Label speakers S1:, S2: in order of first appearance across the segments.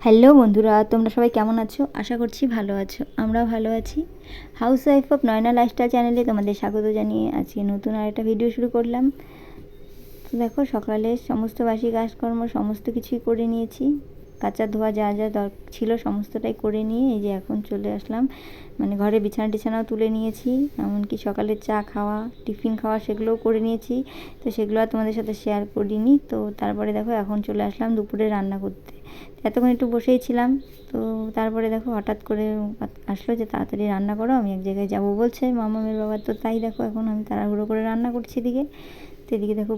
S1: Hello বন্ধুরা, তোমরা সবাই কেমন আছো? আশা করছি ভালো আছো। আমরাও ভালো আছি। Housewife of Nayana lifestyle চ্যানেলে তোমাদের স্বাগত জানিয়ে আজকে নতুন আরেকটা ভিডিও শুরু করলাম। তো দেখো, সকালে সমস্ত বাসি কাজকর্ম সমস্ত কিছুই করে নিয়েছি। কাঁচা ধোয়া যা যা ছিল সমস্তটাই করে নিয়ে এই যে এখন চলে আসলাম। মানে ঘরে বিছানা টিছানাও তুলে নিয়েছি, এমনকি সকালের চা খাওয়া, টিফিন খাওয়া সেগুলোও করে নিয়েছি। তো সেগুলো আর তোমাদের সাথে শেয়ার করিনি। তো তারপরে দেখো এখন চলে আসলাম দুপুরে রান্না করতে। এতক্ষণ একটু বসেই ছিলাম। তো তারপরে দেখো হঠাৎ করে আসলো যে তাড়াতাড়ি রান্না করো, আমি এক জায়গায় যাব বলছে মামামের বাবা। তো তাই দেখো এখন আমি তাড়াহুড়ো করে রান্না করছি এদিকে। তো এদিকে দেখো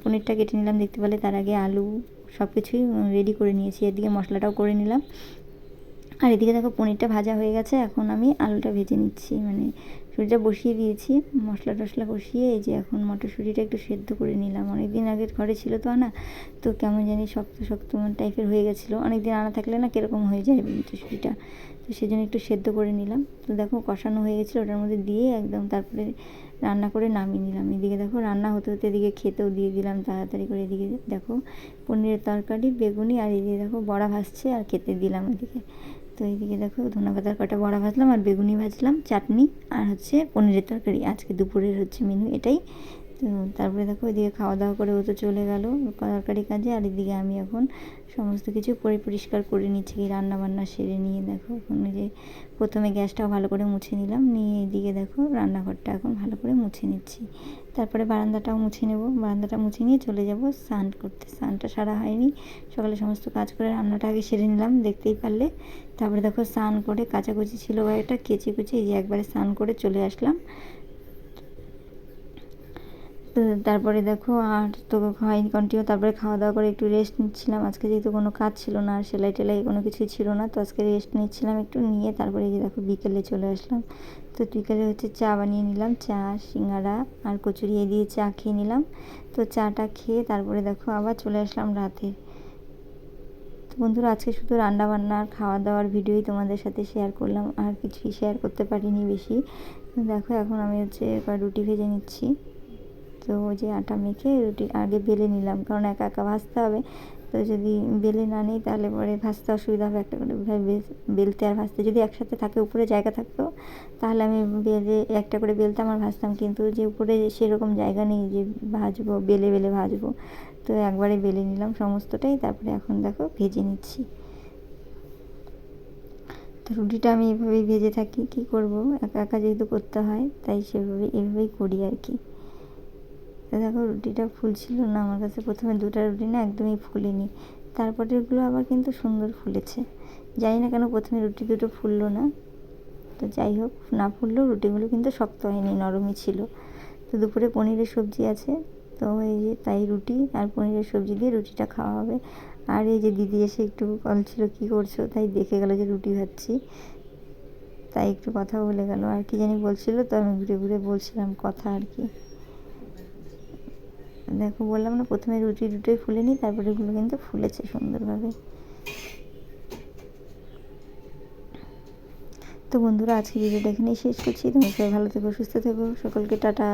S1: পনিরটা কেটে নিলাম দেখতে পেলে। তার আগে আলু সব কিছুই রেডি করে নিয়েছি, এদিকে মশলাটাও করে নিলাম। আর এদিকে দেখো পনিরটা ভাজা হয়ে গেছে, এখন আমি আলুটা ভেজে নিচ্ছি। মানে সুজিটা বসিয়ে দিয়েছি, মশলা টশলা কষিয়ে এই যে এখন মটরশুঁটিটা একটু সেদ্ধ করে নিলাম। অনেক দিন আগের ঘরে ছিল তো আনা, তো কেমন জানি শক্ত শক্ত টাইপের হয়ে গেছিলো। অনেক দিন আনা থাকলে না কীরকম হয়ে যায় মটরশুঁটিটা, তো সেই জন্য একটু সেদ্ধ করে নিলাম। তো দেখো কষানো হয়ে গেছিলো, ওটার মধ্যে দিয়ে একদম তারপরে রান্না করে নামিয়ে নিলাম। এদিকে দেখো রান্না হতে হতে এদিকে খেতেও দিয়ে দিলাম তাড়াতাড়ি করে। এদিকে দেখো পনিরের তরকারি, বেগুনি, আর এদিকে দেখো বড়া ভাজছে আর খেতে দিলাম এদিকে। তো এইদিকে দেখো ধনেপাতার কটা বড়া ভাজলাম আর বেগুনি ভাজলাম, চাটনি আর হচ্ছে পনিরের তরকারি। আজকে দুপুরের হচ্ছে মেনু এটাই। তো তারপরে দেখো এদিকে খাওয়া দাওয়া করে ও তো চলে গেল তরকারি কাজে, আর এদিকে আমি এখন সমস্ত কিছু পরিষ্কার করে নিচ্ছি রান্না বান্না সেরে নিয়ে। দেখো এখন যে প্রথমে গ্যাসটাও ভালো করে মুছে নিলাম, নিয়ে এদিকে দেখো রান্নাঘরটা এখন ভালো করে মুছে নিচ্ছি। তারপরে বারান্দাটাও মুছে নেব, বারান্দাটা মুছে নিয়ে চলে যাব স্নান করতে। স্নানটা সারা হয়নি, সকালে সমস্ত কাজ করে রান্নাটা আগে সেরে নিলাম দেখতেই পারলে। তারপরে দেখো স্নান করে কাচাকুচি ছিল একটা কেচে কুচি এই যে একবারে স্নান করে চলে আসলাম। তো তারপরে দেখো আর তো হয়নি কন্টিনিউ। তারপরে খাওয়া দাওয়া করে একটু রেস্ট নিচ্ছিলাম। আজকে যেহেতু কোনো কাজ ছিল না, আর সেলাই টেলাই কোনো কিছুই ছিল না, তো আজকে রেস্ট নিচ্ছিলাম একটু নিয়ে। তারপরে এই যে দেখো বিকেলে চলে আসলাম। তো বিকেলে হচ্ছে চা বানিয়ে নিলাম, চা সিঙ্গাড়া আর কচুরি দিয়ে চা খেয়ে নিলাম। তো চাটা খেয়ে তারপরে দেখো আবার চলে আসলাম রাতে। তো বন্ধুরা আজকে শুধু রান্না বান্না আর খাওয়া দাওয়ার ভিডিওই তোমাদের সাথে শেয়ার করলাম, আর কিছুই শেয়ার করতে পারিনি বেশি। দেখো এখন আমি হচ্ছে রুটি ভেজে নিচ্ছি। তো যে আটা মেখে রুটি আগে বেলে নিলাম, কারণ একা একা ভাজতে হবে। তো যদি বেলে না নিই তাহলে পরে ভাজতে অসুবিধা হবে। একটা করে বেলতে আর ভাজতে যদি একসাথে থাকে, উপরে জায়গা থাকতো তাহলে আমি বেলে একটা করে বেলতাম আর ভাজতাম, কিন্তু যে উপরে সেরকম জায়গা নেই যে ভাজবো, বেলে বেলে ভাজবো। তো একবারে বেলে নিলাম সমস্তটাই, তারপরে এখন দেখো ভেজে নিচ্ছি। তো রুটিটা আমি এভাবেই ভেজে থাকি, কী করব, একা একা যেহেতু করতে হয় তাই এভাবেই করি আর কি। তো দেখো রুটিটা ফুলছিল না আমার কাছে, প্রথমে দুটো রুটি না একদমই ফুলেনি, তারপরেরগুলো আবার কিন্তু সুন্দর ফুলেছে। জানি না কেন প্রথমে রুটি দুটো ফুললো না। তো যাই হোক, না ফুললেও রুটিগুলো কিন্তু শক্ত হয়নি, নরমই ছিল। তো দুপুরে পনিরের সবজি আছে, তো এই যে তাই রুটি আর পনিরের সবজি দিয়ে রুটিটা খাওয়া হবে। আর এই যে দিদি এসে একটু বলছিল কী করছো, তাই দেখে গেল যে রুটি ভাজছি, তাই একটু কথা বলে গেল। আর কি জানি বলছিল, তো আমি ঘুরে ঘুরে বলছিলাম কথা আর কি। দেখো বললাম না প্রথমে রুটোই ফুলেনি, তারপরে এগুলো কিন্তু ফুলেছে সুন্দরভাবে। তো বন্ধুরা আজকে ভিডিওটা এখানেই শেষ করছি। তোমরা সবাই ভালো থেকো, সুস্থ থেকো, সকলকে টাটা।